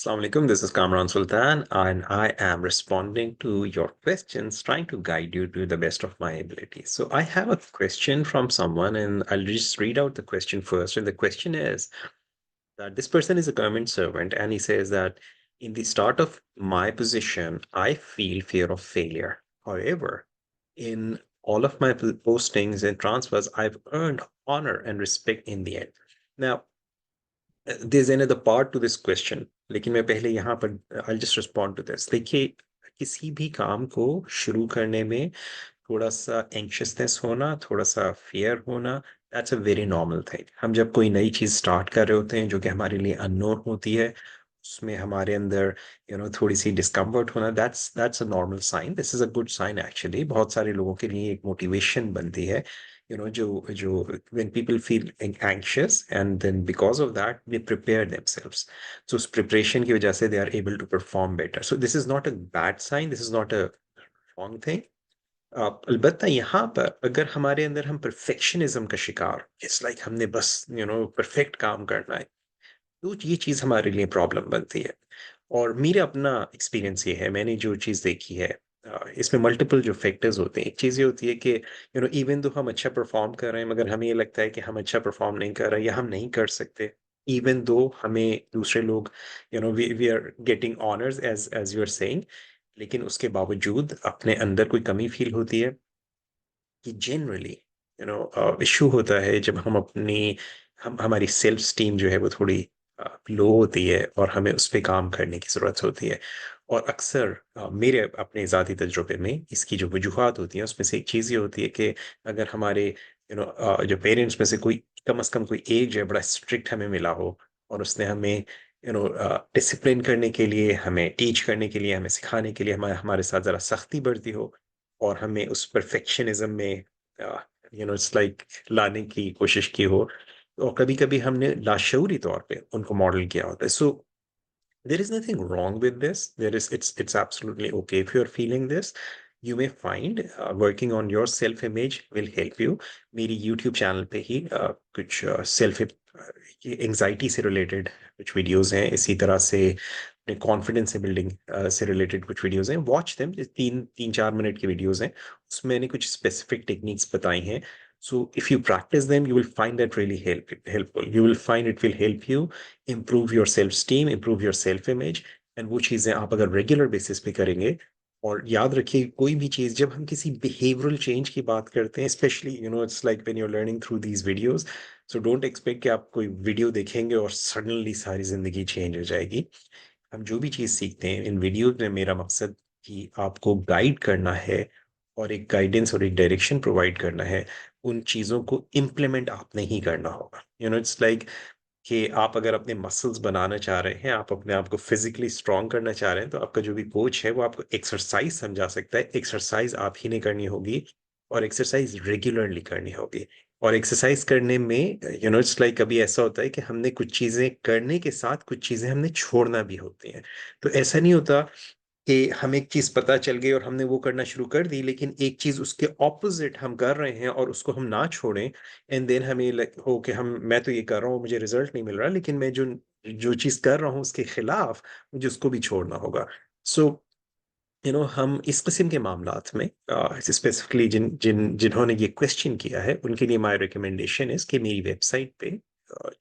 Assalamu alaikum, this is Kamran Sultan, and I am responding to your questions, trying to guide you to the best of my ability. So, I have a question from someone, and I'll just read out the question first. And the question is that this person is a government servant, and he says that in the start of my position, I feel fear of failure. However, in all of my postings and transfers, I've earned honor and respect in the end. Now, there's another part to this question, लेकिन मैं पहले यहाँ पर I'll just respond to this. देखिए, किसी भी काम को शुरू करने में थोड़ा सा एंक्शसनेस होना, थोड़ा सा फियर होना, that's a very normal thing. हम जब कोई नई चीज स्टार्ट कर रहे होते हैं जो कि हमारे लिए अननोन होती है, उसमें हमारे अंदर थोड़ी सी डिस्कम्फर्ट होना, that's a normal sign. This is a good sign actually. बहुत सारे लोगों के लिए एक मोटिवेशन बनती है, जो when people feel anxious, and then because of that they prepare themselves, so उस preparation की वजह से they are able to perform better. So this is not a bad sign, this is not a wrong thing. अलबत्ता यहाँ पर अगर हमारे अंदर हम परफेक्शनिज्म का शिकार, इट्स लाइक हमने बस परफेक्ट काम करना है, तो ये चीज हमारे लिए प्रॉब्लम बनती है। और मेरा अपना एक्सपीरियंस ये है, मैंने जो चीज देखी है, इसमें मल्टीपल जो फैक्टर्स होते हैं। एक चीज ये होती है कि इवन दो हम अच्छा परफॉर्म कर रहे हैं, मगर हमें ये लगता है कि हम अच्छा परफॉर्म नहीं कर रहे या हम नहीं कर सकते, इवन दो हमें दूसरे लोग we are getting honours as as you are saying, लेकिन उसके बावजूद अपने अंदर कोई कमी फील होती है कि जनरली इशू होता है जब हम हम हमारी सेल्फ स्टीम जो है वो थोड़ी लो होती है, और हमें उस पर काम करने की ज़रूरत होती है। और अक्सर मेरे अपने ज़ाती तजुर्बे में इसकी जो वजूहत होती हैं उसमें से एक चीज़ ये होती है कि अगर हमारे जो पेरेंट्स में से कोई कम से कम कोई एक जो है बड़ा स्ट्रिक्ट हमें मिला हो, और उसने हमें डिसिप्लिन करने के लिए, हमें टीच करने के लिए, हमें सिखाने के लिए हमारे हमारे साथ ज़रा सख्ती बरती हो, और हमें उस परफेक्शनिज्म में इट्स लाइक लाने की कोशिश की हो, और कभी-कभी हमने लाशऊरी तौर पे उनको मॉडल किया होता है। सो there is nothing wrong with this. It's absolutely okay if you're feeling this. You may find working on your self image will help you. मेरी YouTube चैनल पे ही कुछ सेल्फ एंजाइटी से रिलेटेड कुछ वीडियोस हैं, इसी तरह से अपने कॉन्फिडेंस से बिल्डिंग से रिलेटेड कुछ वीडियोस हैं। वॉच देम, तीन तीन चार मिनट की वीडियोस हैं, उसमें मैंने कुछ स्पेसिफिक टेक्निक्स बताई हैं। So if you practice them, you will find that really helpful. You will find it will help you improve your self esteem, improve your self image, and वो चीजें आप अगर रेगुलर बेसिस पे करेंगे। और याद रखिए, कोई भी चीज जब हम किसी बिहेवियरल चेंज की बात करते हैं, specially it's like when you are learning through these videos, so don't expect कि आप कोई वीडियो देखेंगे और सडनली सारी जिंदगी चेंज हो जाएगी। हम जो भी चीज सीखते हैं इन वीडियोस में, मेरा मकसद कि आपको गाइड करना है, और एक गाइडेंस और एक डायरेक्शन प्रोवाइड करना है। उन चीजों को इम्प्लीमेंट आपने ही करना होगा। इट्स लाइक कि आप अगर अपने मसल्स बनाना चाह रहे हैं, आप अपने आप को फिजिकली स्ट्रांग करना चाह रहे हैं, तो आपका जो भी कोच है वो आपको एक्सरसाइज समझा सकता है। एक्सरसाइज आप ही ने करनी होगी, और एक्सरसाइज रेगुलरली करनी होगी। और एक्सरसाइज करने में इट्स लाइक कभी ऐसा होता है कि हमने कुछ चीजें करने के साथ कुछ चीजें हमने छोड़ना भी होती हैं। तो ऐसा नहीं होता कि हमें एक चीज पता चल गई और हमने वो करना शुरू कर दी, लेकिन एक चीज उसके ऑपोजिट हम कर रहे हैं और उसको हम ना छोड़ें, एंड देन हमें हो कि हम मैं तो ये कर रहा हूँ, मुझे रिजल्ट नहीं मिल रहा, लेकिन मैं जो जो चीज कर रहा हूँ उसके खिलाफ मुझे उसको भी छोड़ना होगा। सो हम इस किस्म के मामलात में स्पेसिफिकली जिन्होंने ये क्वेश्चन किया है, उनके लिए माय रिकमेंडेशन इज कि मेरी वेबसाइट पे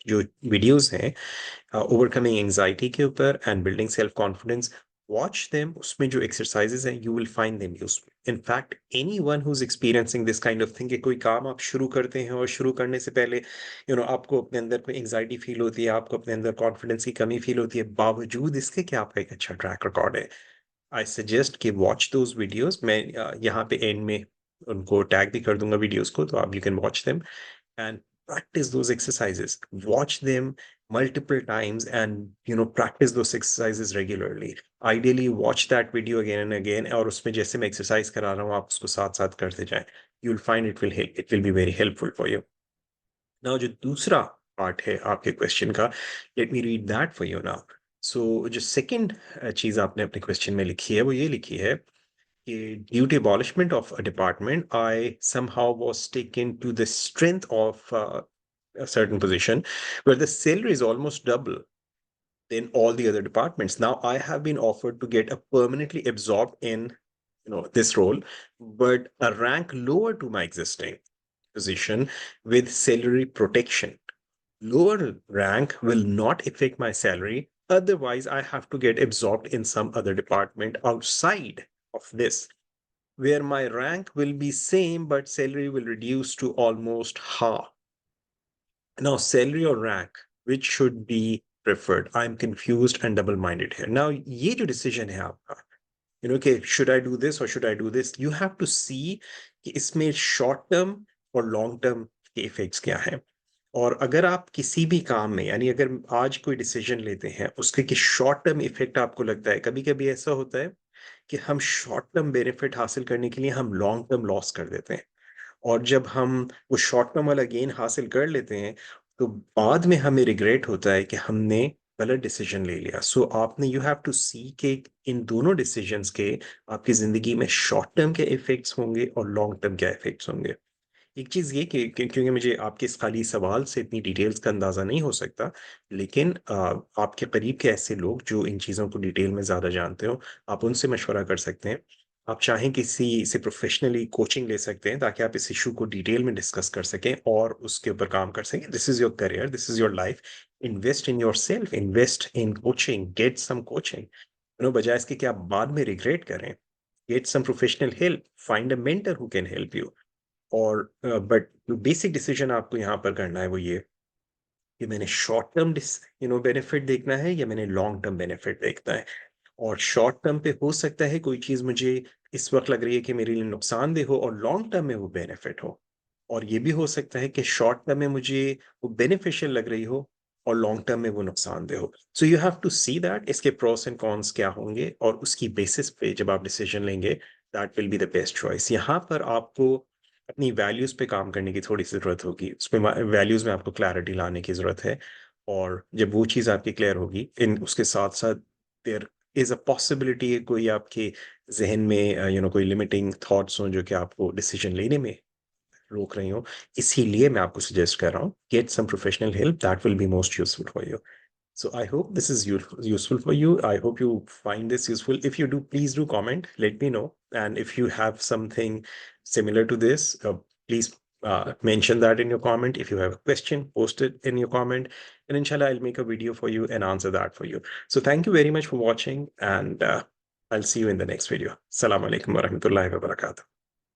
जो वीडियोस हैं ओवरकमिंग एंजाइटी के ऊपर and building self confidence, watch them. उसमें जो एक्सरसाइजेज हैं you will find them useful. In fact any one who is experiencing this kind of thing कि कोई काम आप शुरू करते हैं और शुरू करने से पहले आपको अपने अंदर कोई एंजाइटी फील होती है, आपको अपने अंदर कॉन्फिडेंस की कमी फील होती है, बावजूद इसके कि आपका एक अच्छा ट्रैक रिकॉर्ड है, आई सजेस्ट कि वॉच दोज वीडियोस। मैं यहाँ पे एंड में उनको टैग भी कर दूंगा वीडियोस को, तो आप you can watch them and practice those exercises. Watch them multiple times and practice those exercises regularly. Ideally watch that video again and again, और उसमें जैसे मैं एक्सरसाइज करा रहा हूँ आप उसको साथ साथ करते जाएं। You'll find it will be very helpful for you. Now जो दूसरा पार्ट है आपके क्वेश्चन का, let me read that for you now. So जो सेकंड चीज आपने अपने क्वेश्चन में लिखी है वो ये लिखी है, due to abolishment of a department, I somehow was taken to the strength of a certain position where the salary is almost double. than all the other departments. Now I have been offered to get a permanently absorbed in this role, but a rank lower to my existing position with salary protection. Lower rank will not affect my salary. Otherwise, I have to get absorbed in some other department outside of this, where my rank will be same, but salary will reduce to almost half. Now, salary or rank, which should be preferred? I'm confused and double-minded here. Now, ये जो decision है आपका, कि should I do this or should I do this? You have to see कि इसमें short term और long term के effects क्या हैं. और अगर आप किसी भी काम में, यानी अगर आज कोई डिसीजन लेते हैं, उसके कि शॉर्ट टर्म इफेक्ट आपको लगता है, कभी-कभी ऐसा होता है कि हम शॉर्ट टर्म बेनिफिट हासिल करने के लिए हम लॉन्ग टर्म लॉस कर देते हैं। और जब हम वो शॉर्ट टर्म वाला गेन हासिल कर लेते हैं, तो बाद में हमें रिग्रेट होता है कि हमने गलत डिसीजन ले लिया। सो आपने यू हैव टू सी के इन दोनों डिसीजंस के आपकी ज़िंदगी में शॉर्ट टर्म के इफ़ेक्ट्स होंगे और लॉन्ग टर्म क्या इफ़ेक्ट्स होंगे। एक चीज़ ये कि क्योंकि मुझे आपके इस खाली सवाल से इतनी डिटेल्स का अंदाज़ा नहीं हो सकता, लेकिन आपके करीब के ऐसे लोग जो इन चीज़ों को डिटेल में ज़्यादा जानते हो, आप उनसे मशवरा कर सकते हैं। आप चाहें किसी से प्रोफ़ेशनली कोचिंग ले सकते हैं ताकि आप इस इश्यू को डिटेल में डिस्कस कर सकें और उसके ऊपर काम कर सकें। This is your career, this is your life. Invest in yourself, invest in coaching, get some coaching. बजाय इसके कि आप बाद में रिग्रेट करें, get some professional help, find a mentor who can help you. और बट जो बेसिक डिसीजन आपको यहाँ पर करना है वो ये कि मैंने शॉर्ट टर्म बेनिफिट देखना है या मैंने लॉन्ग टर्म बेनिफिट देखना है। और शॉर्ट टर्म पे हो सकता है कोई चीज़ मुझे इस वक़्त लग रही है कि मेरे लिए नुकसानदेह हो और लॉन्ग टर्म में वो बेनिफिट हो। और ये भी हो सकता है कि शॉर्ट टर्म में मुझे वो बेनिफिशियल लग रही हो और लॉन्ग टर्म में वो नुकसानदेह हो। So you have to see that इसके प्रोस एंड कॉन्स क्या होंगे और उसकी बेसिस पे जब आप डिसीजन लेंगे, that will be the best choice. यहाँ पर आपको अपनी वैल्यूज़ पे काम करने की थोड़ी-सी ज़रूरत होगी। उसमें वैल्यूज़ में आपको क्लैरिटी लाने की ज़रूरत है। और जब वो चीज़ आपकी क्लियर होगी, इन उसके साथ-साथ देयर इज़ अ पॉसिबिलिटी कोई आपके ज़हन में कोई लिमिटिंग थॉट्स हों जो कि आपको डिसीजन लेने में रोक रही हों। इसीलिए मैं आपको सजेस्ट कर रहा हूँ, get some professional help, that will be most useful for you. So I hope this is useful for you. I hope you find this useful. If you do, please do comment. Let me know. And if you have something similar to this, please mention that in your comment. If you have a question, post it in your comment. And inshallah, I'll make a video for you and answer that for you. So thank you very much for watching. And I'll see you in the next video. Assalamu alaikum wa rahmatullahi wa barakatuh.